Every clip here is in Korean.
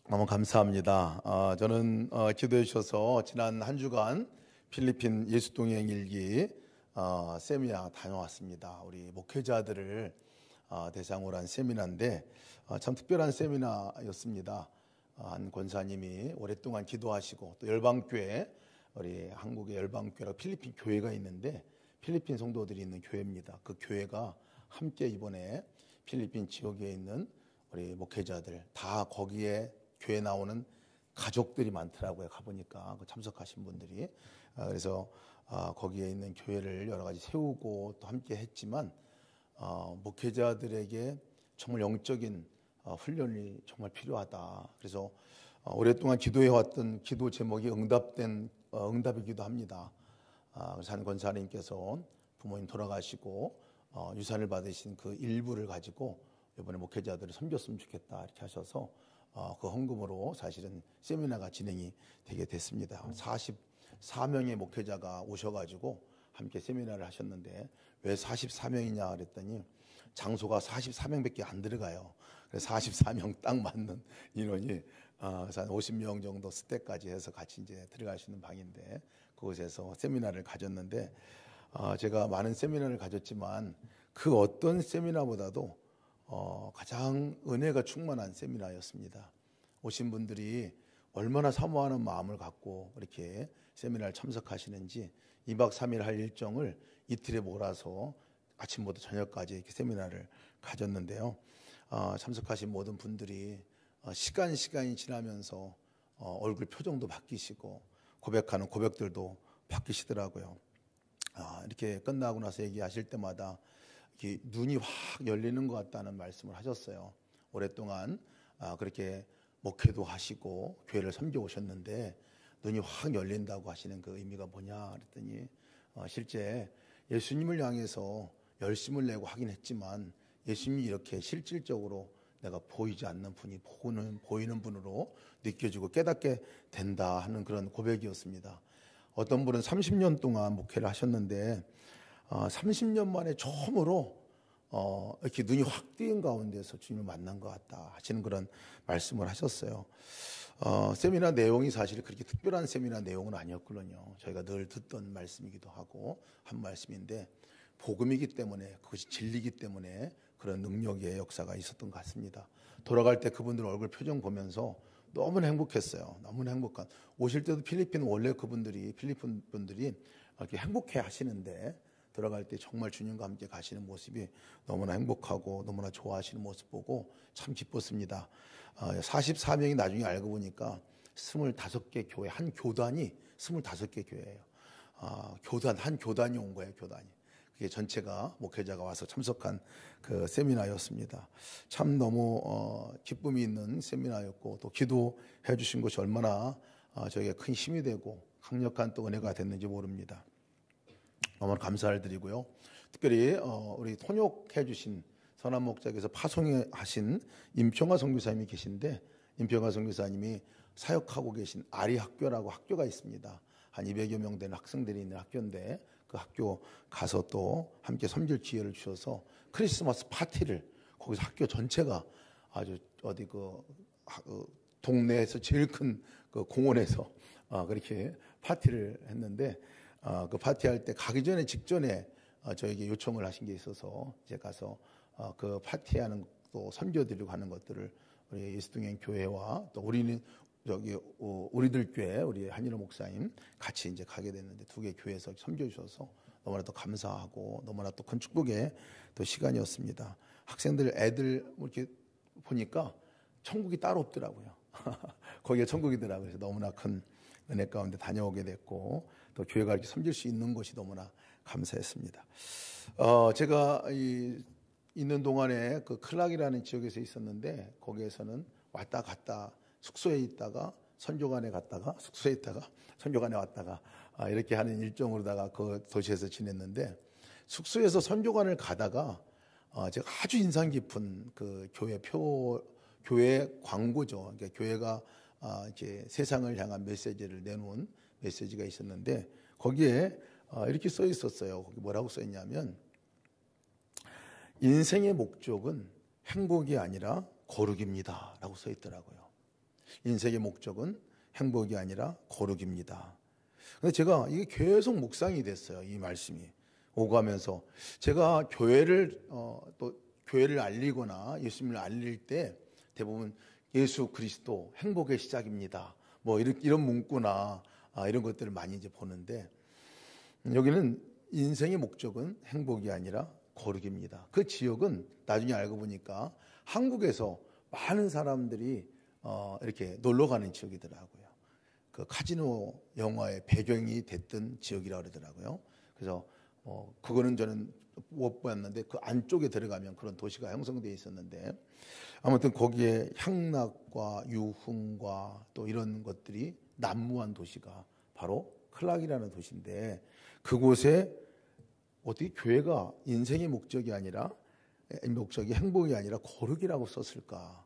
너무 감사합니다. 저는 기도해 주셔서 지난 한 주간 필리핀 예수동행 일기 세미나 다녀왔습니다. 우리 목회자들을 대상으로 한 세미나인데 참 특별한 세미나였습니다. 한 권사님이 오랫동안 기도하시고 또 열방교회, 우리 한국의 열방교회라고 필리핀 교회가 있는데 필리핀 성도들이 있는 교회입니다. 그 교회가 함께 이번에 필리핀 지역에 있는 우리 목회자들 다 거기에 교회 나오는 가족들이 많더라고요. 가보니까 참석하신 분들이. 그래서 거기에 있는 교회를 여러 가지 세우고 또 함께 했지만 목회자들에게 정말 영적인 훈련이 정말 필요하다. 그래서 오랫동안 기도해왔던 기도 제목이 응답이기도 합니다. 그래서 한 권사님께서 부모님 돌아가시고 유산을 받으신 그 일부를 가지고 이번에 목회자들을 섬겼으면 좋겠다 이렇게 하셔서 그 헌금으로 사실은 세미나가 진행이 되게 됐습니다. 44명의 목회자가 오셔가지고 함께 세미나를 하셨는데 왜 44명이냐 그랬더니 장소가 44명밖에 안 들어가요. 그래서 44명 딱 맞는 인원이 한 50명 정도 스태까지 해서 같이 이제 들어갈 수 있는 방인데 그곳에서 세미나를 가졌는데 제가 많은 세미나를 가졌지만 그 어떤 세미나보다도 가장 은혜가 충만한 세미나였습니다. 오신 분들이 얼마나 사모하는 마음을 갖고 이렇게 세미나를 참석하시는지 2박 3일 할 일정을 이틀에 몰아서 아침부터 저녁까지 이렇게 세미나를 가졌는데요. 참석하신 모든 분들이 시간이 지나면서 얼굴 표정도 바뀌시고 고백하는 고백들도 바뀌시더라고요. 이렇게 끝나고 나서 얘기하실 때마다 이렇게 눈이 확 열리는 것 같다는 말씀을 하셨어요. 오랫동안 그렇게 목회도 하시고 교회를 섬겨 오셨는데 눈이 확 열린다고 하시는 그 의미가 뭐냐 그랬더니 실제 예수님을 향해서 열심을 내고 하긴 했지만 예수님이 이렇게 실질적으로 내가 보이지 않는 분이 보이는 분으로 느껴지고 깨닫게 된다 하는 그런 고백이었습니다. 어떤 분은 30년 동안 목회를 하셨는데 30년 만에 처음으로 이렇게 눈이 확 뜨인 가운데서 주님을 만난 것 같다 하시는 그런 말씀을 하셨어요. 세미나 내용이 사실 그렇게 특별한 세미나 내용은 아니었거든요. 저희가 늘 듣던 말씀이기도 하고 한 말씀인데 복음이기 때문에 그것이 진리이기 때문에 그런 능력의 역사가 있었던 것 같습니다. 돌아갈 때 그분들 얼굴 표정 보면서 너무나 행복했어요. 너무나 행복한. 오실 때도 필리핀 분들이 이렇게 행복해 하시는데 돌아갈 때 정말 주님과 함께 가시는 모습이 너무나 행복하고 너무나 좋아하시는 모습 보고 참 기뻤습니다. 44명이 나중에 알고 보니까 25개 교회, 한 교단이 25개 교회예요. 한 교단이 온 거예요, 교단이. 그게 전체가 목회자가 와서 참석한 그 세미나였습니다. 참 너무 기쁨이 있는 세미나였고 또 기도해 주신 것이 얼마나 저에게 큰 힘이 되고 강력한 또 은혜가 됐는지 모릅니다. 너무 감사를 드리고요. 특별히 우리 통역해 주신 선한 목자께서 파송하신 임평화 선교사님이 계신데 임평화 선교사님이 사역하고 계신 아리학교라고 학교가 있습니다. 한 200여 명 되는 학생들이 있는 학교인데 그 학교 가서 또 함께 섬길 기회를 주셔서 크리스마스 파티를 거기서 학교 전체가 아주 어디 동네에서 제일 큰 그 공원에서 그렇게 파티를 했는데 그 파티할 때 가기 전에 직전에 저에게 요청을 하신 게 있어서 제가 가서 그 파티하는 또 섬겨드리고 하는 것들을 우리 예수동행 교회와 또 우리들 교회 우리 한일호 목사님 같이 이제 가게 됐는데 두 개 교회에서 섬겨주셔서 너무나 또 감사하고 너무나 또 큰 축복의 또 시간이었습니다. 학생들 애들 이렇게 보니까 천국이 따로 없더라고요. 거기가 천국이더라고요. 그래서 너무나 큰 은혜 가운데 다녀오게 됐고 또 교회가 이렇게 섬길 수 있는 것이 너무나 감사했습니다. 제가 있는 동안에 그 클락이라는 지역에서 있었는데 거기에서는 왔다 갔다 숙소에 있다가 선교관에 갔다가 숙소에 있다가 선교관에 왔다가 이렇게 하는 일정으로다가 그 도시에서 지냈는데 숙소에서 선교관을 가다가 제가 아주 인상 깊은 그 교회 광고죠. 그러니까 교회가 이제 세상을 향한 메시지를 내놓은 메시지가 있었는데 거기에 이렇게 써 있었어요. 거기 뭐라고 써 있냐면 인생의 목적은 행복이 아니라 거룩입니다 라고 써 있더라고요. 인생의 목적은 행복이 아니라 거룩입니다. 근데 제가 이게 계속 묵상이 됐어요. 이 말씀이 오가면서 제가 또 교회를 알리거나 예수님을 알릴 때 대부분 예수 그리스도 행복의 시작입니다. 뭐 이런 문구나 이런 것들을 많이 이제 보는데, 여기는 인생의 목적은 행복이 아니라 거룩입니다. 그 지역은 나중에 알고 보니까 한국에서 많은 사람들이 이렇게 놀러 가는 지역이더라고요. 그 카지노 영화의 배경이 됐던 지역이라고 그러더라고요. 그래서 그거는 저는 못 봤는데 그 안쪽에 들어가면 그런 도시가 형성되어 있었는데, 아무튼 거기에 향락과 유흥과 또 이런 것들이 난무한 도시가 바로 클락이라는 도시인데, 그곳에 어떻게 교회가 인생의 목적이 행복이 아니라 거룩이라고 썼을까?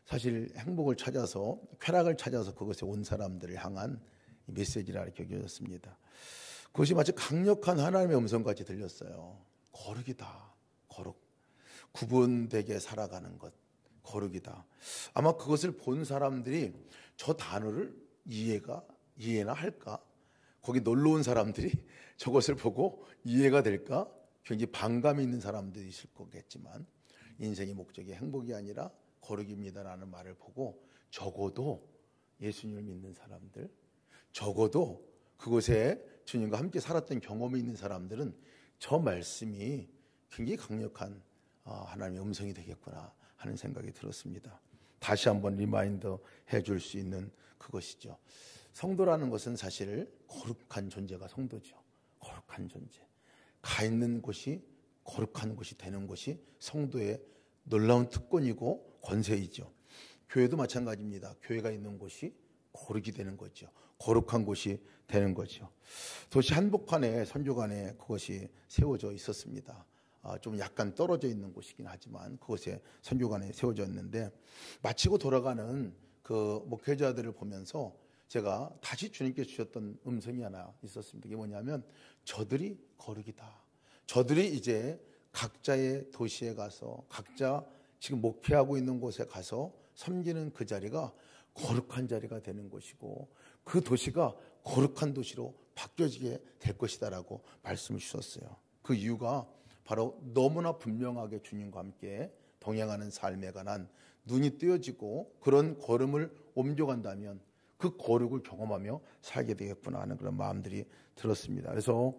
사실 행복을 찾아서, 쾌락을 찾아서 그것에 온 사람들을 향한 메시지라 이렇게 여겨졌습니다. 그것이 마치 강력한 하나님의 음성같이 들렸어요. 거룩이다. 거룩. 구분되게 살아가는 것. 거룩이다. 아마 그것을 본 사람들이 저 단어를 이해나 할까? 거기 놀러 온 사람들이 저것을 보고 이해가 될까? 굉장히 반감이 있는 사람들이 있을 거겠지만, 인생의 목적이 행복이 아니라 거룩입니다라는 말을 보고 적어도 예수님을 믿는 사람들, 적어도 그곳에 주님과 함께 살았던 경험이 있는 사람들은 저 말씀이 굉장히 강력한 하나님의 음성이 되겠구나 하는 생각이 들었습니다. 다시 한번 리마인더 해줄 수 있는 그것이죠. 성도라는 것은 사실 거룩한 존재가 성도죠. 거룩한 존재. 가 있는 곳이 거룩한 곳이 되는 것이 성도의 놀라운 특권이고 권세이죠. 교회도 마찬가지입니다. 교회가 있는 곳이 거룩이 되는 거죠. 거룩한 곳이 되는 거죠. 도시 한복판에 선교관에 그것이 세워져 있었습니다. 좀 약간 떨어져 있는 곳이긴 하지만 그곳에 선교관에 세워져 있는데, 마치고 돌아가는 그 목회자들을 보면서 제가 다시 주님께 주셨던 음성이 하나 있었습니다. 이게 뭐냐면, 저들이 거룩이다. 저들이 이제 각자의 도시에 가서 각자 지금 목회하고 있는 곳에 가서 섬기는 그 자리가 거룩한 자리가 되는 것이고, 그 도시가 거룩한 도시로 바뀌어지게 될 것이다라고 말씀을 주셨어요. 그 이유가 바로 너무나 분명하게 주님과 함께 동행하는 삶에 관한 눈이 뜨여지고 그런 걸음을 옮겨간다면 그 거룩을 경험하며 살게 되겠구나 하는 그런 마음들이 들었습니다. 그래서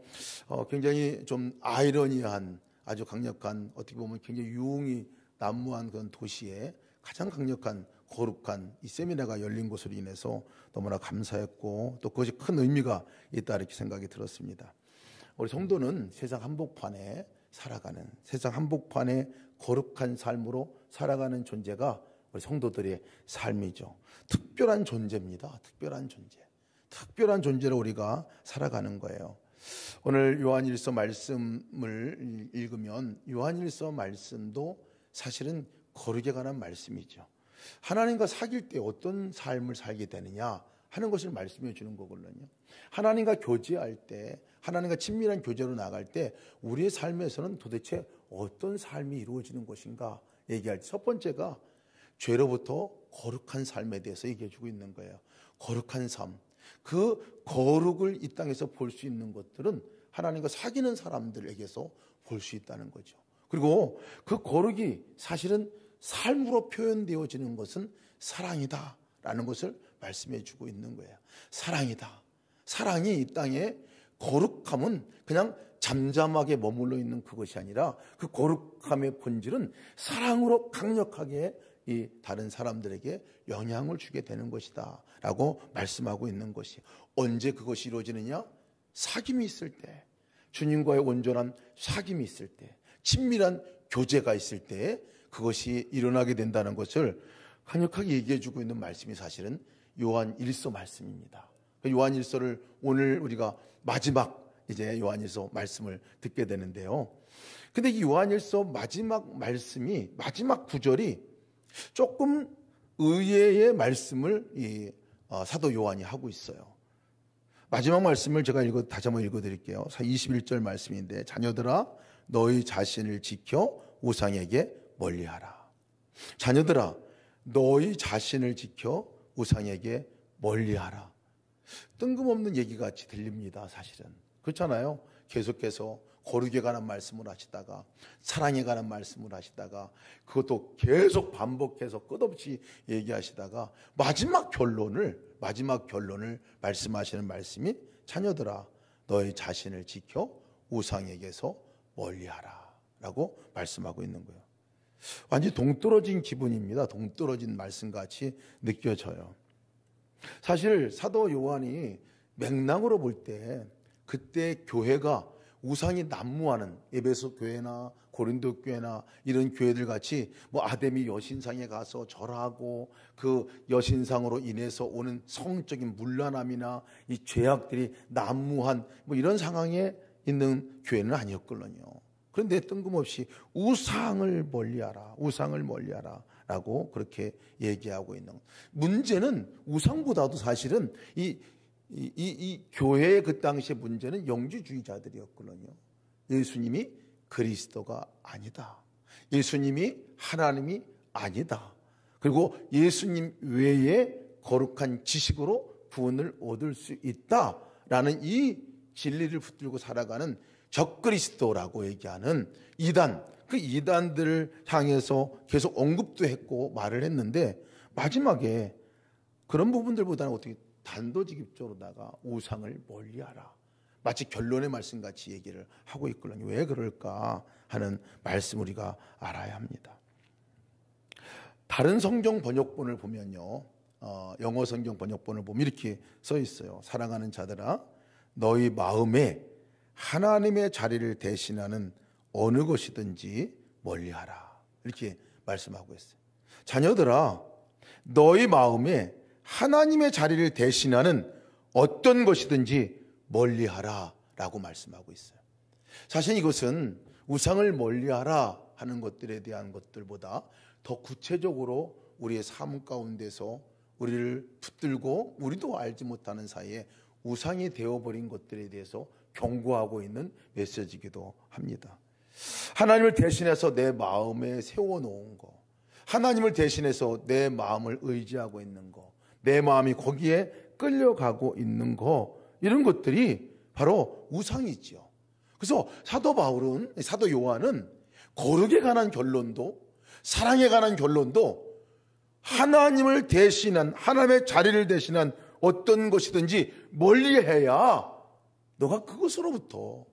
굉장히 좀 아이러니한, 아주 강력한, 어떻게 보면 굉장히 유흥이 난무한 그런 도시에 가장 강력한 거룩한 이 세미나가 열린 것으로 인해서 너무나 감사했고, 또 그것이 큰 의미가 있다 이렇게 생각이 들었습니다. 우리 성도는 세상 한복판에 살아가는, 세상 한복판에 거룩한 삶으로 살아가는 존재가 우리 성도들의 삶이죠. 특별한 존재입니다. 특별한 존재. 특별한 존재로 우리가 살아가는 거예요. 오늘 요한일서 말씀을 읽으면 요한일서 말씀도 사실은 거룩에 관한 말씀이죠. 하나님과 사귈 때 어떤 삶을 살게 되느냐 하는 것을 말씀해 주는 거거든요. 하나님과 교제할 때, 하나님과 친밀한 교제로 나갈 때 우리의 삶에서는 도대체 어떤 삶이 이루어지는 것인가 얘기할 때 첫 번째가 죄로부터 거룩한 삶에 대해서 얘기해 주고 있는 거예요. 거룩한 삶. 그 거룩을 이 땅에서 볼 수 있는 것들은 하나님과 사귀는 사람들에게서 볼 수 있다는 거죠. 그리고 그 거룩이 사실은 삶으로 표현되어지는 것은 사랑이다라는 것을 말씀해 주고 있는 거예요. 사랑이다. 사랑이 이 땅에, 거룩함은 그냥 잠잠하게 머물러 있는 그것이 아니라 그 거룩함의 본질은 사랑으로 강력하게 이 다른 사람들에게 영향을 주게 되는 것이다 라고 말씀하고 있는 것이, 언제 그것이 이루어지느냐? 사귐이 있을 때, 주님과의 온전한 사귐이 있을 때, 친밀한 교제가 있을 때 그것이 일어나게 된다는 것을 강력하게 얘기해 주고 있는 말씀이 사실은 요한일서 말씀입니다. 요한일서를 오늘 우리가 마지막 이제 요한일서 말씀을 듣게 되는데요. 근데 이 요한일서 마지막 말씀이, 마지막 구절이 조금 의외의 말씀을 이 사도 요한이 하고 있어요. 마지막 말씀을 제가 다시 한번 읽어드릴게요. 21절 말씀인데, 자녀들아 너희 자신을 지켜 우상에게 멀리하라. 자녀들아 너희 자신을 지켜 우상에게 멀리하라. 뜬금없는 얘기 같이 들립니다. 사실은 그렇잖아요. 계속해서 거룩에 관한 말씀을 하시다가 사랑에 관한 말씀을 하시다가 그것도 계속 반복해서 끝없이 얘기하시다가 마지막 결론을 말씀하시는 말씀이 자녀들아 너희 자신을 지켜 우상에게서 멀리하라 라고 말씀하고 있는 거예요. 완전히 동떨어진 기분입니다. 동떨어진 말씀같이 느껴져요. 사실 사도 요한이 맥락으로 볼 때 그때 교회가 우상이 난무하는 에베소 교회나 고린도 교회나 이런 교회들 같이 뭐 아데미 여신상에 가서 절하고 그 여신상으로 인해서 오는 성적인 문란함이나 이 죄악들이 난무한 뭐 이런 상황에 있는 교회는 아니었거든요. 그런데 뜬금없이 우상을 멀리하라 라고 그렇게 얘기하고 있는 거예요. 문제는 우상보다도 사실은 이 교회의 그 당시의 문제는 영주주의자들이었거든요. 예수님이 그리스도가 아니다. 예수님이 하나님이 아니다. 그리고 예수님 외에 거룩한 지식으로 구원을 얻을 수 있다라는 이 진리를 붙들고 살아가는 적그리스도라고 얘기하는 이단, 그 이단들을 향해서 계속 언급도 했고 말을 했는데 마지막에 그런 부분들보다는 어떻게 단도직입적으로다가 우상을 멀리하라. 마치 결론의 말씀같이 얘기를 하고 있거든요. 왜 그럴까 하는 말씀 우리가 알아야 합니다. 다른 성경 번역본을 보면요. 영어 성경 번역본을 보면 이렇게 써 있어요. 사랑하는 자들아 너희 마음에 하나님의 자리를 대신하는 어느 것이든지 멀리하라. 이렇게 말씀하고 있어요. 자녀들아 너희 마음에 하나님의 자리를 대신하는 어떤 것이든지 멀리하라 라고 말씀하고 있어요. 사실 이것은 우상을 멀리하라 하는 것들에 대한 것들보다 더 구체적으로 우리의 삶 가운데서 우리를 붙들고 우리도 알지 못하는 사이에 우상이 되어버린 것들에 대해서 경고하고 있는 메시지이기도 합니다. 하나님을 대신해서 내 마음에 세워놓은 거, 하나님을 대신해서 내 마음을 의지하고 있는 거, 내 마음이 거기에 끌려가고 있는 거, 이런 것들이 바로 우상이지요. 그래서 사도 요한은 거룩에 관한 결론도 사랑에 관한 결론도 하나님을 대신한, 하나님의 자리를 대신한 어떤 것이든지 멀리해야 너가 그것으로부터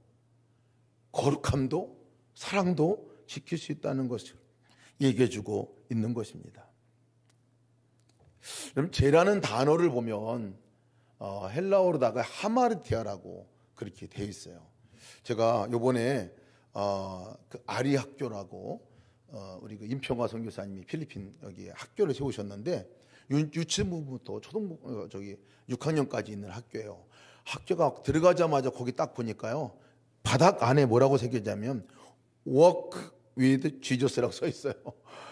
거룩함도 사랑도 지킬 수 있다는 것을 얘기해주고 있는 것입니다. 그럼 죄라는 단어를 보면 헬라어로다가 하마르티아라고 그렇게 돼 있어요. 제가 요번에 그 아리 학교라고 우리 그 임평화 선교사님이 필리핀 여기 학교를 세우셨는데 유치부부터 6학년까지 있는 학교예요. 학교가 들어가자마자 거기 딱 보니까요, 바닥 안에 뭐라고 새겨졌냐면 Walk with Jesus라고 써 있어요.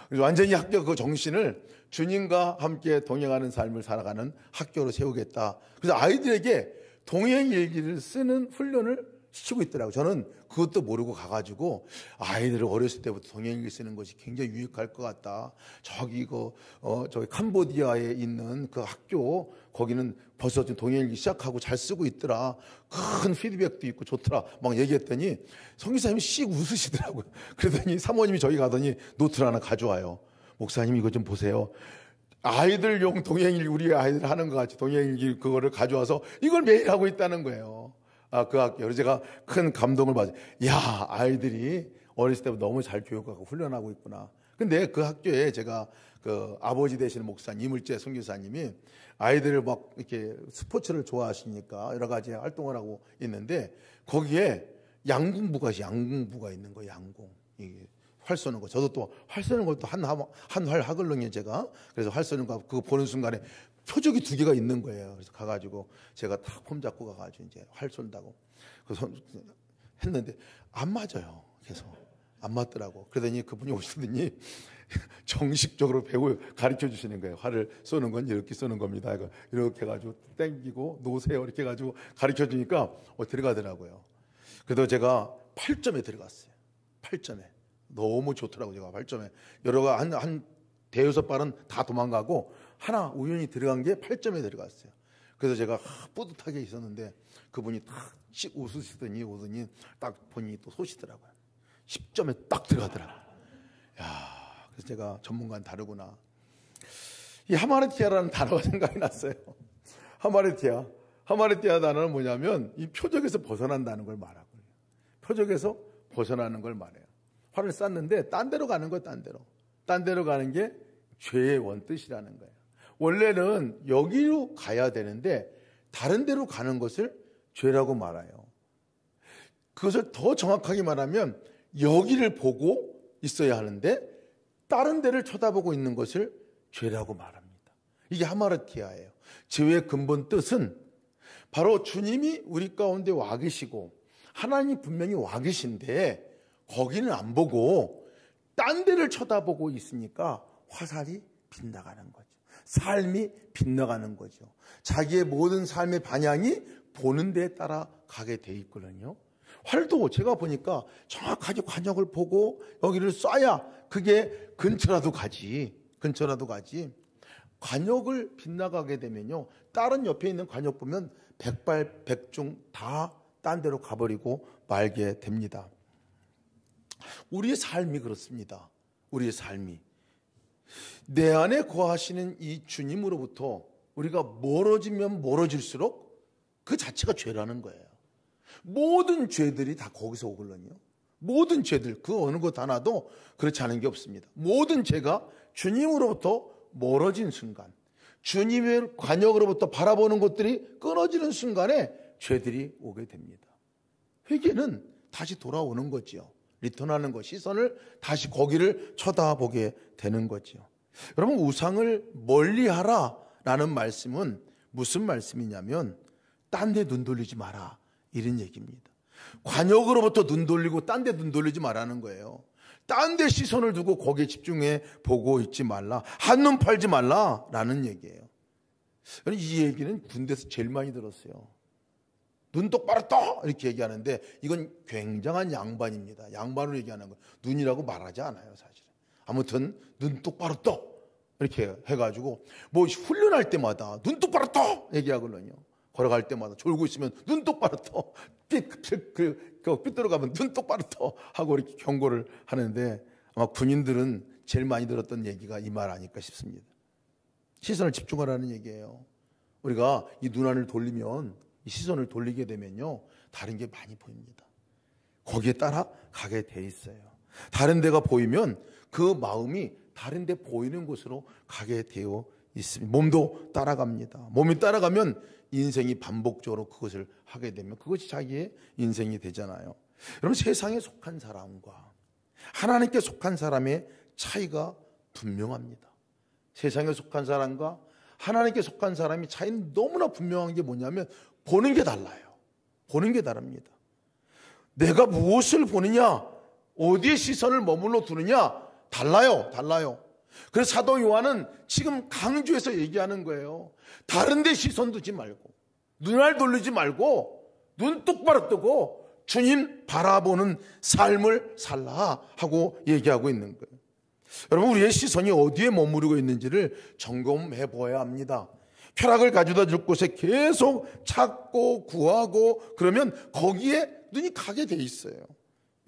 그래서 완전히 학교 그 정신을 주님과 함께 동행하는 삶을 살아가는 학교로 세우겠다. 그래서 아이들에게 동행일기를 쓰는 훈련을 시키고 있더라고요. 저는 그것도 모르고 가가지고 아이들을 어렸을 때부터 동행일기 쓰는 것이 굉장히 유익할 것 같다. 저기 캄보디아에 있는 그 학교 거기는 벌써 지금 동행일기 시작하고 잘 쓰고 있더라. 큰 피드백도 있고 좋더라. 막 얘기했더니 성기사님이 씩 웃으시더라고요. 그러더니 사모님이 저기 가더니 노트를 하나 가져와요. 목사님 이거 좀 보세요. 아이들용 동행일기, 우리 아이들 하는 것 같이 동행일기 그거를 가져와서 이걸 매일 하고 있다는 거예요. 그 학교. 제가 큰 감동을 받아요. 야, 아이들이 어렸을 때부터 너무 잘 교육하고 훈련하고 있구나. 근데 그 학교에 제가 그 아버지 되시는 목사님, 이물재 선교사님이 아이들을 막 이렇게 스포츠를 좋아하시니까 여러 가지 활동을 하고 있는데 거기에 양궁부가 있는 거예요. 양궁. 활 쏘는 거. 저도 또 활 쏘는 것도 한 활 하거든요, 제가. 그래서 활 쏘는 거 그거 보는 순간에 표적이 2개가 있는 거예요. 그래서 가가지고 제가 탁 폼 잡고 가가지고 이제 활 쏜다고. 그래서 했는데 안 맞아요. 계속 안 맞더라고. 그러더니 그분이 오시더니 정식적으로 배우 가르쳐 주시는 거예요. 활을 쏘는 건 이렇게 쏘는 겁니다. 이렇게 해가지고 땡기고 놓으세요. 이렇게 해가지고 가르쳐 주니까 들어가더라고요. 그래서 제가 8점에 들어갔어요. 8점에. 너무 좋더라고요. 제가 8점에. 여러가 한 대여섯 발은 다 도망가고 하나 우연히 들어간 게 8점에 들어갔어요. 그래서 제가 뿌듯하게 있었는데 그분이 딱 웃으시더니 딱 보니 또 쏘시더라고요. 10점에 딱 들어가더라고요. 야, 그래서 제가 전문가는 다르구나. 이 하마르티아라는 단어가 생각이 났어요. 하마르티아 단어는 뭐냐면 이 표적에서 벗어난다는 걸 말하고요. 표적에서 벗어나는 걸 말해요. 활을 쐈는데 딴 데로 가는 거예요. 딴 데로 가는 게 죄의 원뜻이라는 거예요. 원래는 여기로 가야 되는데 다른 데로 가는 것을 죄라고 말해요. 그것을 더 정확하게 말하면 여기를 보고 있어야 하는데 다른 데를 쳐다보고 있는 것을 죄라고 말합니다. 이게 하마르티아예요. 죄의 근본 뜻은 바로 주님이 우리 가운데 와 계시고 하나님이 분명히 와 계신데 거기는 안 보고 딴 데를 쳐다보고 있으니까 화살이 빗나가는 거죠. 삶이 빗나가는 거죠. 자기의 모든 삶의 방향이 보는 데에 따라 가게 돼 있거든요. 활도 제가 보니까 정확하게 관역을 보고 여기를 쏴야 그게 근처라도 가지. 관역을 빗나가게 되면요, 다른 옆에 있는 관역 보면 백발백중 다 딴 데로 가버리고 말게 됩니다. 우리의 삶이 그렇습니다. 우리의 삶이 내 안에 거하시는 이 주님으로부터 우리가 멀어지면 멀어질수록 그 자체가 죄라는 거예요. 모든 죄들이 다 거기서 오거든요. 모든 죄들, 그 어느 것 하나도 그렇지 않은 게 없습니다. 모든 죄가 주님으로부터 멀어진 순간, 주님의 관역으로부터 바라보는 것들이 끊어지는 순간에 죄들이 오게 됩니다. 회개는 다시 돌아오는 거지요. 리턴하는 것, 시선을 다시 거기를 쳐다보게 되는 거지요. 여러분, 우상을 멀리하라 라는 말씀은 무슨 말씀이냐면 딴 데 눈 돌리지 마라 이런 얘기입니다. 관역으로부터 눈 돌리고 딴 데 눈 돌리지 말라는 거예요. 딴 데 시선을 두고 거기에 집중해 보고 있지 말라. 한눈 팔지 말라라는 얘기예요. 이 얘기는 군대에서 제일 많이 들었어요. 눈 똑바로 떠! 이렇게 얘기하는데 이건 굉장한 양반입니다. 양반으로 얘기하는 거예요. 눈이라고 말하지 않아요, 사실은. 아무튼 눈 똑바로 떠! 이렇게 해가지고 뭐 훈련할 때마다 눈 똑바로 떠! 얘기하거든요. 걸어갈 때마다 졸고 있으면 눈 똑바로 떠! 삐뚤어가면 눈 똑바로 떠! 하고 이렇게 경고를 하는데 아마 군인들은 제일 많이 들었던 얘기가 이 말 아닐까 싶습니다. 시선을 집중하라는 얘기예요. 우리가 이 눈안을 돌리면, 이 시선을 돌리게 되면요, 다른 게 많이 보입니다. 거기에 따라 가게 돼 있어요. 다른 데가 보이면 그 마음이 다른 데 보이는 곳으로 가게 되어 있습니다. 몸도 따라갑니다. 몸이 따라가면 인생이 반복적으로 그것을 하게 되면 그것이 자기의 인생이 되잖아요. 여러분, 세상에 속한 사람과 하나님께 속한 사람의 차이가 분명합니다. 세상에 속한 사람과 하나님께 속한 사람이 차이는 너무나 분명한 게 뭐냐면 보는 게 달라요. 보는 게 다릅니다. 내가 무엇을 보느냐, 어디에 시선을 머물러 두느냐 달라요. 그래서 사도 요한은 지금 강조해서 얘기하는 거예요. 다른 데 시선 두지 말고, 눈알 돌리지 말고 눈 똑바로 뜨고 주님 바라보는 삶을 살라 하고 얘기하고 있는 거예요. 여러분, 우리의 시선이 어디에 머무르고 있는지를 점검해 보아야 합니다. 쾌락을 가져다 줄 곳에 계속 찾고 구하고 그러면 거기에 눈이 가게 돼 있어요.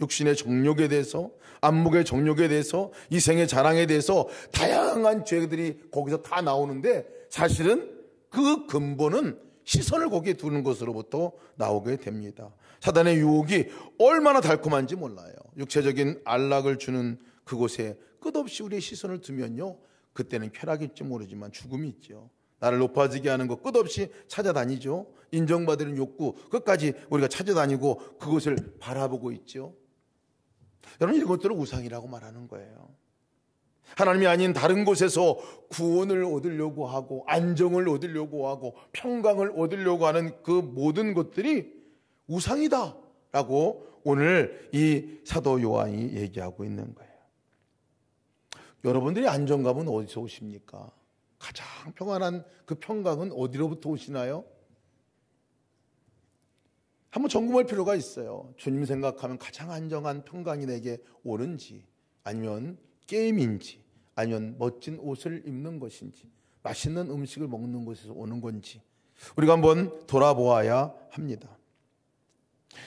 육신의 정욕에 대해서, 안목의 정욕에 대해서, 이생의 자랑에 대해서 다양한 죄들이 거기서 다 나오는데 사실은 그 근본은 시선을 거기에 두는 것으로부터 나오게 됩니다. 사단의 유혹이 얼마나 달콤한지 몰라요. 육체적인 안락을 주는 그곳에 끝없이 우리의 시선을 두면요, 그때는 쾌락이 있지 모르지만 죽음이 있죠. 나를 높아지게 하는 것 끝없이 찾아다니죠. 인정받는 욕구 끝까지 우리가 찾아다니고 그것을 바라보고 있죠. 여러분, 이것들을 우상이라고 말하는 거예요. 하나님이 아닌 다른 곳에서 구원을 얻으려고 하고 안정을 얻으려고 하고 평강을 얻으려고 하는 그 모든 것들이 우상이다 라고 오늘 이 사도 요한이 얘기하고 있는 거예요. 여러분들이 안정감은 어디서 오십니까? 가장 평안한 그 평강은 어디로부터 오시나요? 한번 점검할 필요가 있어요. 주님 생각하면 가장 안정한 평강이 내게 오는지, 아니면 게임인지, 아니면 멋진 옷을 입는 것인지, 맛있는 음식을 먹는 것에서 오는 건지 우리가 한번 돌아보아야 합니다.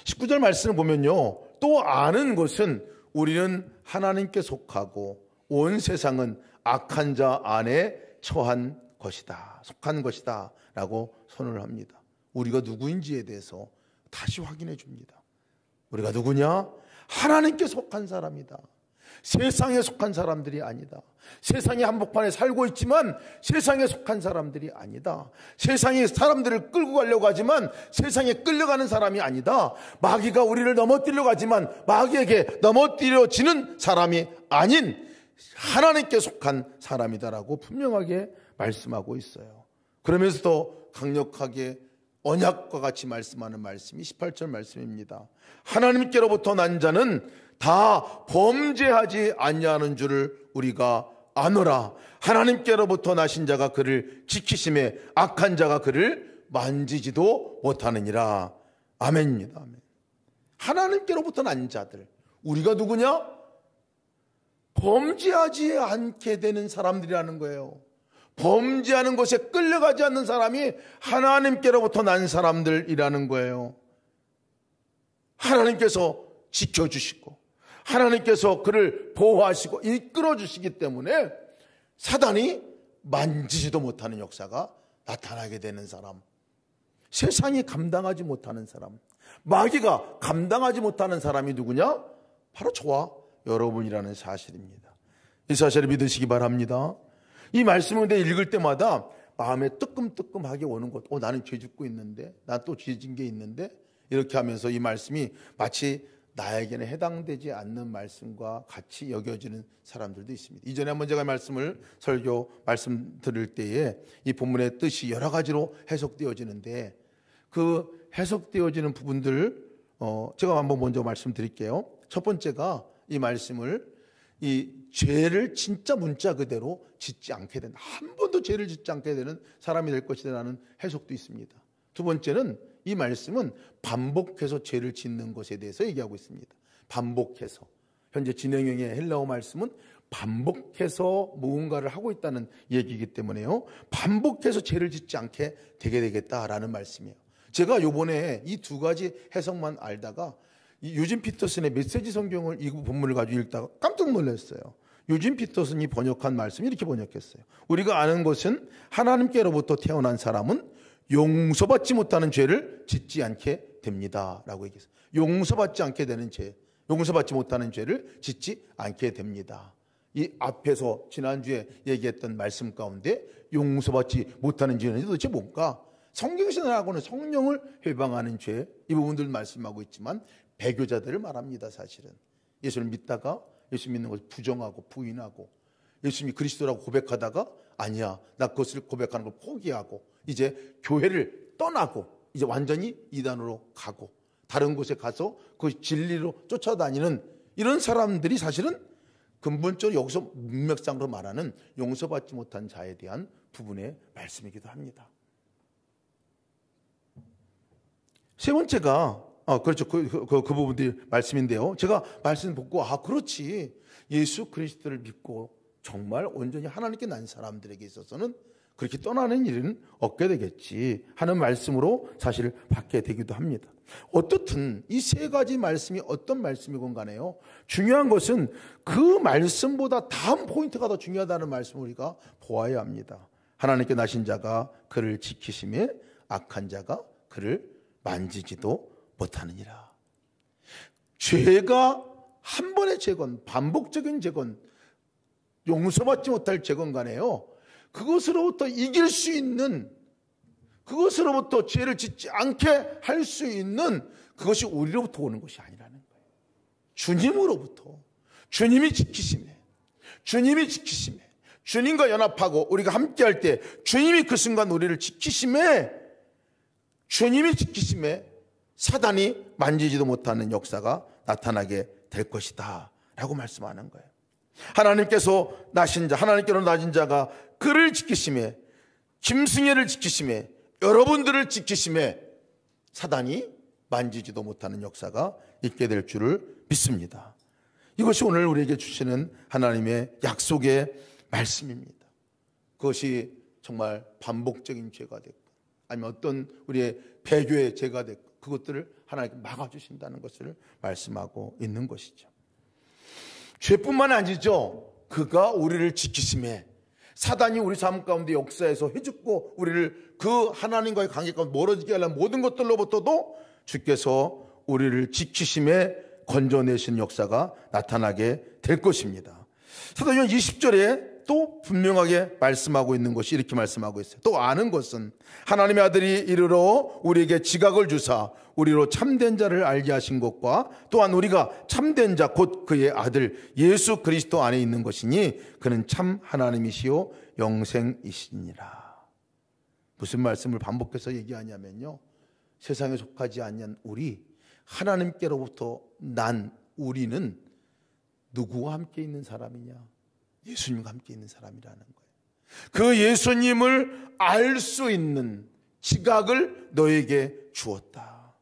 19절 말씀을 보면요, 또 아는 것은 우리는 하나님께 속하고 온 세상은 악한 자 안에 처한 것이다, 속한 것이다 라고 선언을 합니다. 우리가 누구인지에 대해서 다시 확인해 줍니다. 우리가 누구냐? 하나님께 속한 사람이다. 세상에 속한 사람들이 아니다. 세상의 한복판에 살고 있지만 세상에 속한 사람들이 아니다. 세상이 사람들을 끌고 가려고 하지만 세상에 끌려가는 사람이 아니다. 마귀가 우리를 넘어뜨리려고 하지만 마귀에게 넘어뜨려지는 사람이 아닌 하나님께 속한 사람이다라고 분명하게 말씀하고 있어요. 그러면서도 강력하게 언약과 같이 말씀하는 말씀이 18절 말씀입니다. 하나님께로부터 난 자는 다 범죄하지 아니하는 줄을 우리가 아노라. 하나님께로부터 나신 자가 그를 지키심에 악한 자가 그를 만지지도 못하느니라. 아멘입니다. 아멘. 하나님께로부터 난 자들, 우리가 누구냐? 범죄하지 않게 되는 사람들이라는 거예요. 범죄하는 것에 끌려가지 않는 사람이 하나님께로부터 난 사람들이라는 거예요. 하나님께서 지켜주시고 하나님께서 그를 보호하시고 이끌어주시기 때문에 사단이 만지지도 못하는 역사가 나타나게 되는 사람, 세상이 감당하지 못하는 사람, 마귀가 감당하지 못하는 사람이 누구냐? 바로 저와 여러분이라는 사실입니다. 이 사실을 믿으시기 바랍니다. 이 말씀을 읽을 때마다 마음에 뜨끔뜨끔하게 오는 것, 나는 죄 짓고 있는데, 난 또 죄 진 게 있는데, 이렇게 하면서 이 말씀이 마치 나에게는 해당되지 않는 말씀과 같이 여겨지는 사람들도 있습니다. 이전에 한번 제가 말씀드릴 때에 이 본문의 뜻이 여러 가지로 해석되어지는데, 그 해석되어지는 부분들 제가 한번 먼저 말씀드릴게요. 첫 번째가 이 말씀을 이 죄를 진짜 문자 그대로 짓지 않게 되는, 한 번도 죄를 짓지 않게 되는 사람이 될 것이라는 해석도 있습니다. 두 번째는 이 말씀은 반복해서 죄를 짓는 것에 대해서 얘기하고 있습니다. 반복해서. 현재 진행형의 헬라어 말씀은 반복해서 무언가를 하고 있다는 얘기이기 때문에요, 반복해서 죄를 짓지 않게 되게 되겠다라는 말씀이에요. 제가 요번에 이 두 가지 해석만 알다가 유진 피터슨의 메시지 성경을 이 본문을 가지고 읽다가 깜짝 놀랐어요. 유진 피터슨이 번역한 말씀이 이렇게 번역했어요. 우리가 아는 것은 하나님께로부터 태어난 사람은 용서받지 못하는 죄를 짓지 않게 됩니다 라고 얘기했어요. 용서받지 않게 되는 죄, 용서받지 못하는 죄를 짓지 않게 됩니다. 이 앞에서 지난주에 얘기했던 말씀 가운데 용서받지 못하는 죄는 도대체 뭔가? 성경신학하고는 성령을 회방하는 죄, 이 부분들 말씀하고 있지만 배교자들을 말합니다. 사실은 예수를 믿다가 예수 믿는 것을 부정하고 부인하고, 예수님이 그리스도라고 고백하다가 아니야, 나 그것을 고백하는 걸 포기하고 이제 교회를 떠나고 이제 완전히 이단으로 가고 다른 곳에 가서 그 진리로 쫓아다니는 이런 사람들이 사실은 근본적으로 여기서 문맥상으로 말하는 용서받지 못한 자에 대한 부분의 말씀이기도 합니다. 세 번째가 그렇죠. 그 부분들이 말씀인데요. 제가 말씀 보고 그렇지. 예수 그리스도를 믿고 정말 온전히 하나님께 난 사람들에게 있어서는 그렇게 떠나는 일은 없게 되겠지 하는 말씀으로 사실 받게 되기도 합니다. 어떻든 이 세 가지 말씀이 어떤 말씀이건 간에요, 중요한 것은 그 말씀보다 다음 포인트가 더 중요하다는 말씀을 우리가 보아야 합니다. 하나님께 나신 자가 그를 지키심에 악한 자가 그를 만지지도 못하느니라. 죄가 한 번의 죄건, 반복적인 죄건, 용서받지 못할 죄건 간에요, 그것으로부터 이길 수 있는, 그것으로부터 죄를 짓지 않게 할 수 있는 그것이 우리로부터 오는 것이 아니라는 거예요. 주님으로부터, 주님이 지키심에, 주님과 연합하고 우리가 함께할 때 주님이 그 순간 우리를 지키심에, 사단이 만지지도 못하는 역사가 나타나게 될 것이다 라고 말씀하는 거예요. 하나님께서 나신 자, 하나님께로 나신 자가 그를 지키심에, 김승혜를 지키심에, 여러분들을 지키심에 사단이 만지지도 못하는 역사가 있게 될 줄을 믿습니다. 이것이 오늘 우리에게 주시는 하나님의 약속의 말씀입니다. 그것이 정말 반복적인 죄가 됐고 아니면 어떤 우리의 배교의 죄가 됐고 그것들을 하나님께 막아주신다는 것을 말씀하고 있는 것이죠. 죄뿐만 아니죠. 그가 우리를 지키심에 사단이 우리 삶 가운데 역사에서 해죽고 우리를 그 하나님과의 관계 가운데 멀어지게 하려는 모든 것들로부터도 주께서 우리를 지키심에 건져내신 역사가 나타나게 될 것입니다. 사도행전 20절에 또 분명하게 말씀하고 있는 것이 이렇게 말씀하고 있어요. 또 아는 것은 하나님의 아들이 이르러 우리에게 지각을 주사 우리로 참된 자를 알게 하신 것과 또한 우리가 참된 자 곧 그의 아들 예수 그리스도 안에 있는 것이니 그는 참 하나님이시요 영생이시니라. 무슨 말씀을 반복해서 얘기하냐면요, 세상에 속하지 않는 우리, 하나님께로부터 난 우리는 누구와 함께 있는 사람이냐? 예수님과 함께 있는 사람이라는 거예요. 그 예수님을 알 수 있는 지각을 너에게 주었다.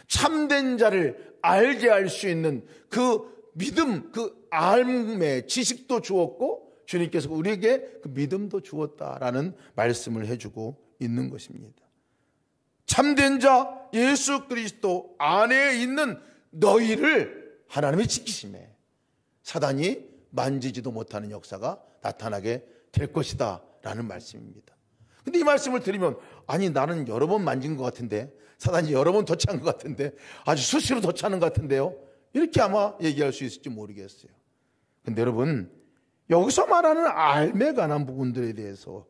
참된 자를 알게 할 수 있는 그 믿음, 그 알의 지식도 주었고 주님께서 우리에게 그 믿음도 주었다라는 말씀을 해주고 있는 것입니다. 참된 자 예수 그리스도 안에 있는 너희를 하나님이 지키심에 사단이 만지지도 못하는 역사가 나타나게 될 것이다 라는 말씀입니다. 근데 이 말씀을 들으면 아니 나는 여러 번 만진 것 같은데 사단이 여러 번 터치한 것 같은데 아주 수시로 터치하는 것 같은데요, 이렇게 아마 얘기할 수 있을지 모르겠어요. 근데 여러분, 여기서 말하는 알에 관한 부분들에 대해서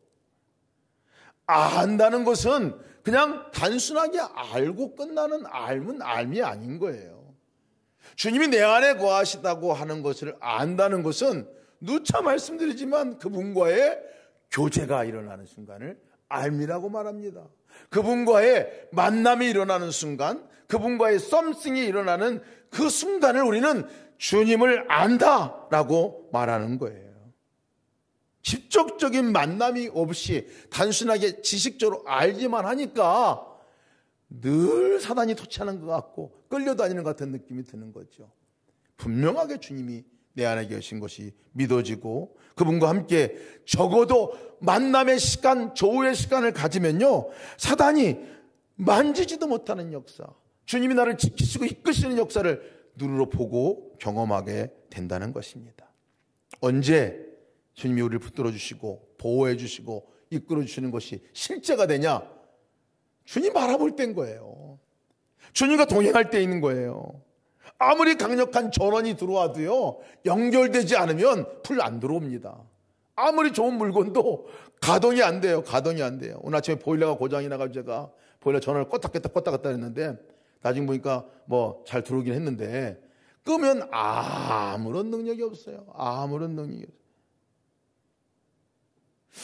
안다는 것은 그냥 단순하게 알고 끝나는 알미 아닌 거예요. 주님이 내 안에 거하시다고 하는 것을 안다는 것은 누차 말씀드리지만 그분과의 교제가 일어나는 순간을 알미라고 말합니다. 그분과의 만남이 일어나는 순간, 그분과의 썸씽이 일어나는 그 순간을 우리는 주님을 안다라고 말하는 거예요. 직접적인 만남이 없이 단순하게 지식적으로 알기만 하니까 늘 사단이 토치하는 것 같고 끌려다니는 것 같은 느낌이 드는 거죠. 분명하게 주님이 내 안에 계신 것이 믿어지고 그분과 함께 적어도 만남의 시간, 조우의 시간을 가지면요, 사단이 만지지도 못하는 역사, 주님이 나를 지키시고 이끄시는 역사를 눈으로 보고 경험하게 된다는 것입니다. 언제 주님이 우리를 붙들어 주시고 보호해 주시고 이끌어 주시는 것이 실제가 되냐? 주님 바라볼 때인 거예요. 주님과 동행할 때 있는 거예요. 아무리 강력한 전원이 들어와도요, 연결되지 않으면 불 안 들어옵니다. 아무리 좋은 물건도 가동이 안 돼요. 가동이 안 돼요. 오늘 아침에 보일러가 고장이 나가지고 제가 보일러 전원을 껐다 했는데 나중에 보니까 뭐 잘 들어오긴 했는데 끄면 아무런 능력이 없어요. 아무런 능력이 없어요.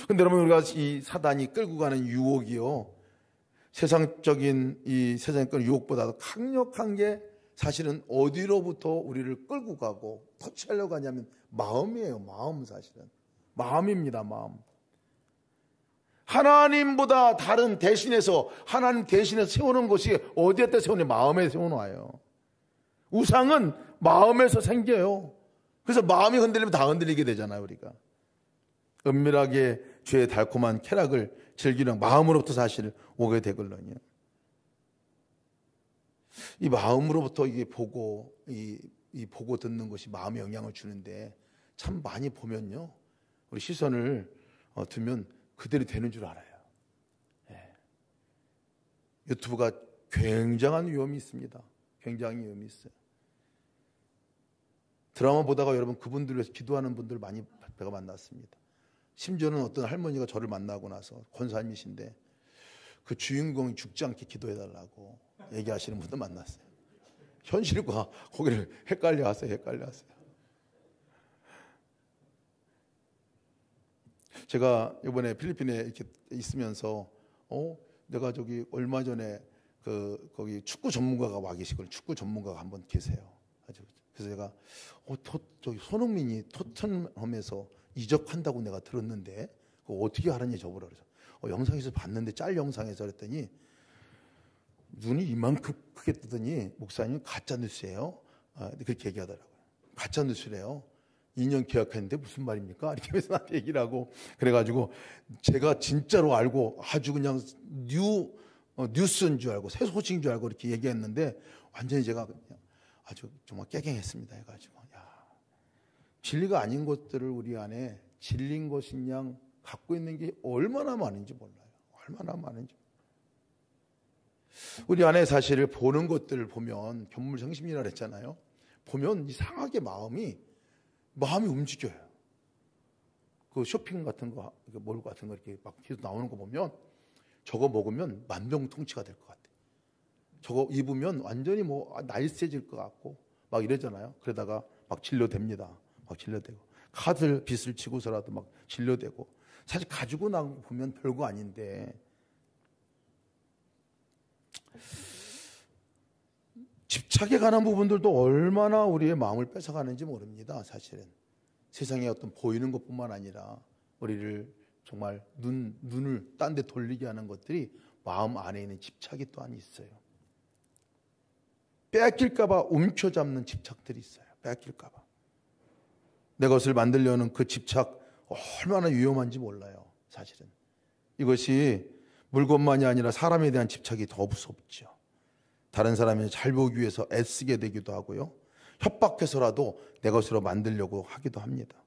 근데 여러분, 우리가 이 사단이 끌고 가는 유혹이요, 세상적인 이 세상의 유혹보다도 강력한 게 사실은 어디로부터 우리를 끌고 가고 터치하려고 하냐면 마음이에요. 마음, 사실은 마음입니다. 마음. 하나님보다 다른 대신해서, 하나님 대신해서 세우는 것이 어디에다 세우냐? 마음에 세워놔요. 우상은 마음에서 생겨요. 그래서 마음이 흔들리면 다 흔들리게 되잖아요. 우리가 은밀하게 죄의 달콤한 쾌락을 즐기는 마음으로부터 사실 오게 되거든요. 이 마음으로부터 이게 보고 이 보고 듣는 것이 마음에 영향을 주는데, 참 많이 보면요, 우리 시선을 두면 그대로 되는 줄 알아요. 유튜브가 굉장한 위험이 있습니다. 굉장히 위험이 있어요. 드라마 보다가 여러분, 그분들을 위해서 기도하는 분들 많이 제가 만났습니다. 심지어는 어떤 할머니가 저를 만나고 나서 권사님이신데 그 주인공이 죽지 않게 기도해달라고 얘기하시는 분도 만났어요. 현실과 거기를 헷갈려 하세요. 제가 이번에 필리핀에 이렇게 있으면서 내가 저기 얼마 전에 거기 축구 전문가가 와 계시거든요. 축구 전문가가 한 분 계세요. 그래서 제가 저기 손흥민이 토트넘에서 이적한다고 내가 들었는데 그거 어떻게 알았니 저보라 그래서 영상에서 봤는데 짤 영상에서 그랬더니 눈이 이만큼 크게 뜨더니 목사님 가짜 뉴스예요. 그렇게 얘기하더라고요. 가짜 뉴스래요. 2년 계약했는데 무슨 말입니까? 이렇게 해서 나한테 얘기를 하고, 그래가지고 제가 진짜로 알고 아주 그냥 뉴스인 줄 알고 새 소식인 줄 알고 이렇게 얘기했는데 완전히 제가 그냥 아주 정말 깨갱했습니다. 해가지고, 야, 진리가 아닌 것들을 우리 안에 진리인 것인 양 갖고 있는 게 얼마나 많은지 몰라요. 얼마나 많은지. 우리 안에 사실을 보는 것들을 보면 견물성심이라 그랬잖아요. 보면 이상하게 마음이 움직여요. 그 쇼핑 같은 거, 몰 같은 거 이렇게 막 계속 나오는 거 보면 저거 먹으면 만병통치가 될 것 같아. 저거 입으면 완전히 뭐 날쌔질 것 같고 막 이러잖아요. 그러다가 막 진료됩니다. 막 진료되고 카드 빚을 치고서라도 막 진료되고, 사실 가지고 나온 거 보면 별거 아닌데 집착에 관한 부분들도 얼마나 우리의 마음을 뺏어가는지 모릅니다. 사실은 세상에 어떤 보이는 것뿐만 아니라 우리를 정말 눈을 딴 데 돌리게 하는 것들이 마음 안에 있는 집착이 또한 있어요. 빼앗길까 봐 움켜잡는 집착들이 있어요. 빼앗길까 봐. 내 것을 만들려는 그 집착 얼마나 위험한지 몰라요. 사실은 이것이 물건만이 아니라 사람에 대한 집착이 더 무섭죠. 다른 사람이 잘 보기 위해서 애쓰게 되기도 하고요. 협박해서라도 내 것으로 만들려고 하기도 합니다.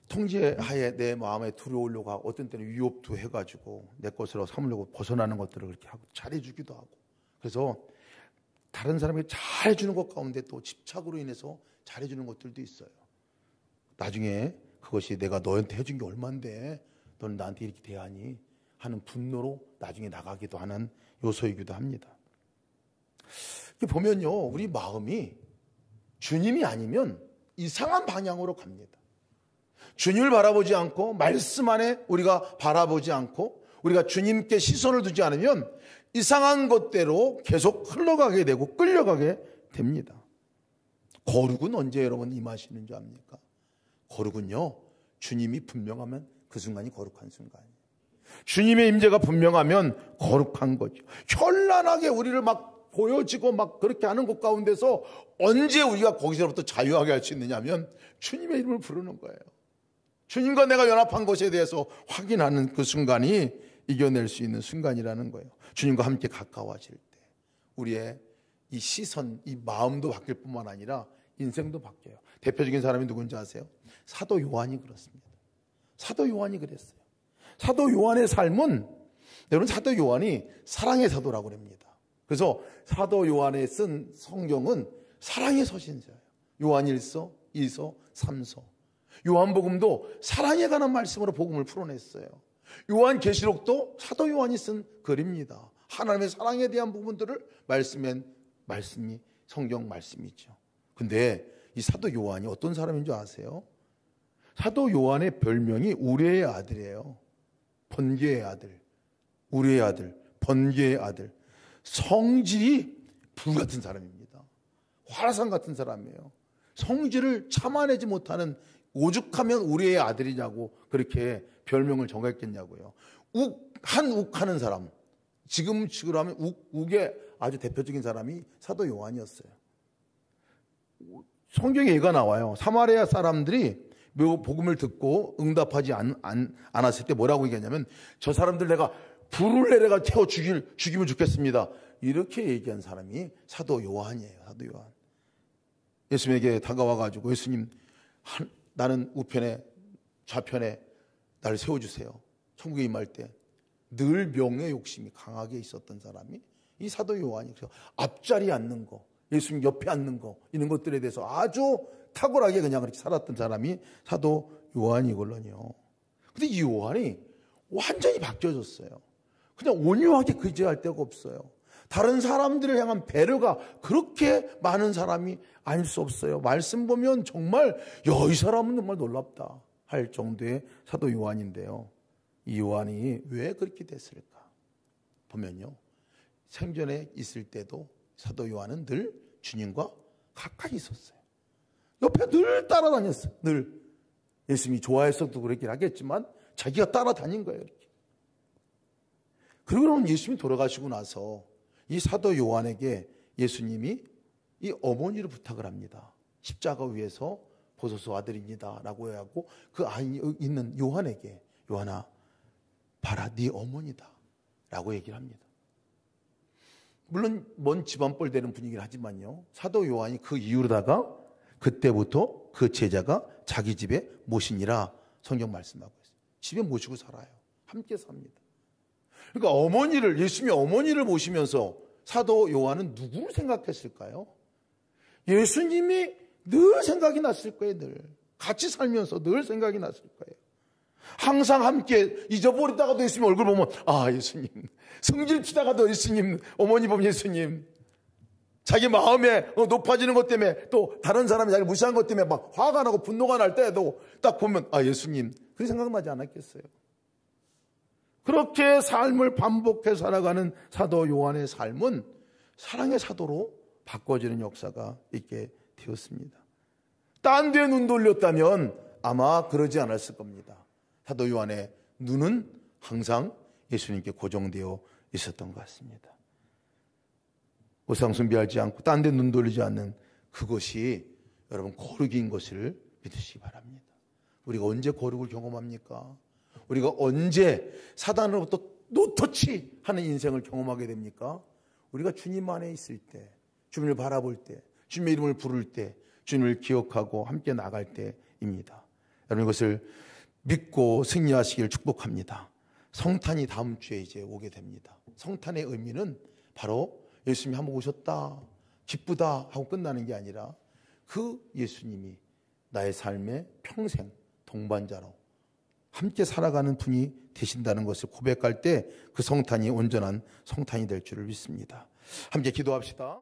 통제하에 내 마음에 들어오려고 하고, 어떤 때는 위협도 해가지고 내 것으로 삼으려고 벗어나는 것들을 그렇게 하고 잘해주기도 하고, 그래서 다른 사람에게 잘해주는 것 가운데 또 집착으로 인해서 잘해주는 것들도 있어요. 나중에 그것이 내가 너한테 해준 게 얼만데 너는 나한테 이렇게 대하니 하는 분노로 나중에 나가기도 하는 요소이기도 합니다. 보면요, 우리 마음이 주님이 아니면 이상한 방향으로 갑니다. 주님을 바라보지 않고 말씀 안에 우리가 바라보지 않고 우리가 주님께 시선을 두지 않으면 이상한 것대로 계속 흘러가게 되고 끌려가게 됩니다. 거룩은 언제 여러분 임하시는 줄 압니까? 거룩은요, 주님이 분명하면 그 순간이 거룩한 순간이에요. 주님의 임재가 분명하면 거룩한 거죠. 현란하게 우리를 막 보여지고 막 그렇게 하는 것 가운데서 언제 우리가 거기서부터 자유하게 할 수 있느냐 하면 주님의 이름을 부르는 거예요. 주님과 내가 연합한 것에 대해서 확인하는 그 순간이 이겨낼 수 있는 순간이라는 거예요. 주님과 함께 가까워질 때 우리의 이 시선, 이 마음도 바뀔 뿐만 아니라 인생도 바뀌어요. 대표적인 사람이 누군지 아세요? 사도 요한이 그렇습니다. 사도 요한이 그랬어요. 사도 요한의 삶은, 여러분, 사도 요한이 사랑의 사도라고 합니다. 그래서 사도 요한에 쓴 성경은 사랑의 서신서예요. 요한 1서, 2서, 3서. 요한복음도 사랑에 관한 말씀으로 복음을 풀어냈어요. 요한계시록도 사도 요한이 쓴 글입니다. 하나님의 사랑에 대한 부분들을 말씀이 성경 말씀이죠. 근데 이 사도 요한이 어떤 사람인 줄 아세요? 사도 요한의 별명이 우레의 아들이에요. 번개의 아들, 우레의 아들, 번개의 아들. 성질이 불같은 사람입니다. 화라산 같은 사람이에요. 성질을 참아내지 못하는, 오죽하면 우리의 아들이냐고 그렇게 별명을 정했겠냐고요. 욱하는 사람. 지금식으로 하면 욱의 아주 대표적인 사람이 사도 요한이었어요. 성경에 얘가 나와요. 사마리아 사람들이 복음을 듣고 응답하지 않았을 때 뭐라고 얘기하냐면, 저 사람들 내가 불을 내려가 태워 죽이면 좋겠습니다. 이렇게 얘기한 사람이 사도 요한이에요. 사도 요한. 예수님에게 다가와가지고, 예수님, 나는 우편에 좌편에 나를 세워주세요. 천국에 임할 때 늘 명예 욕심이 강하게 있었던 사람이 이 사도 요한이. 그래서 앞자리에 앉는 거, 예수님 옆에 앉는 거, 이런 것들에 대해서 아주 탁월하게 그냥 그렇게 살았던 사람이 사도 요한이거든요. 근데 이 요한이 완전히 바뀌어졌어요. 그냥 온유하게 그지할 데가 없어요. 다른 사람들을 향한 배려가 그렇게 많은 사람이 아닐 수 없어요. 말씀 보면 정말, 이 사람은 정말 놀랍다 할 정도의 사도 요한인데요. 이 요한이 왜 그렇게 됐을까 보면요, 생전에 있을 때도 사도 요한은 늘 주님과 가까이 있었어요. 옆에 늘 따라다녔어요. 늘. 예수님이 좋아해서도 그렇긴 하겠지만 자기가 따라다닌 거예요. 이렇게. 그러고 예수님이 돌아가시고 나서 이 사도 요한에게 예수님이 이 어머니를 부탁을 합니다. 십자가 위에서 보소서 아들입니다 라고 하고 그 아이 있는 요한에게 요한아 봐라 네 어머니다 라고 얘기를 합니다. 물론 먼 집안뻘 되는 분위기를 하지만요, 사도 요한이 그 이후로다가 그때부터 그 제자가 자기 집에 모시니라 성경 말씀하고 있어요. 집에 모시고 살아요. 함께 삽니다. 그러니까 예수님이 어머니를 모시면서 사도 요한은 누구를 생각했을까요? 예수님이 늘 생각이 났을 거예요. 늘 같이 살면서 늘 생각이 났을 거예요. 항상 함께 잊어버리다가도 예수님 얼굴 보면 아 예수님, 성질 피다가도 예수님, 어머니 보면 예수님, 자기 마음에 높아지는 것 때문에 또 다른 사람이 자기를 무시한 것 때문에 막 화가 나고 분노가 날 때도 딱 보면 아 예수님, 그런 생각나지 않았겠어요? 그렇게 삶을 반복해 살아가는 사도 요한의 삶은 사랑의 사도로 바꿔지는 역사가 있게 되었습니다. 딴 데 눈 돌렸다면 아마 그러지 않았을 겁니다. 사도 요한의 눈은 항상 예수님께 고정되어 있었던 것 같습니다. 우상 숭배하지 않고 딴 데 눈 돌리지 않는 그것이 여러분 거룩인 것을 믿으시기 바랍니다. 우리가 언제 거룩을 경험합니까? 우리가 언제 사단으로부터 노터치 하는 인생을 경험하게 됩니까? 우리가 주님 안에 있을 때, 주님을 바라볼 때, 주님의 이름을 부를 때, 주님을 기억하고 함께 나갈 때입니다. 여러분 이것을 믿고 승리하시길 축복합니다. 성탄이 다음 주에 이제 오게 됩니다. 성탄의 의미는 바로 예수님이 한번 오셨다, 기쁘다 하고 끝나는 게 아니라 그 예수님이 나의 삶의 평생 동반자로 함께 살아가는 분이 되신다는 것을 고백할 때 그 성탄이 온전한 성탄이 될 줄을 믿습니다. 함께 기도합시다.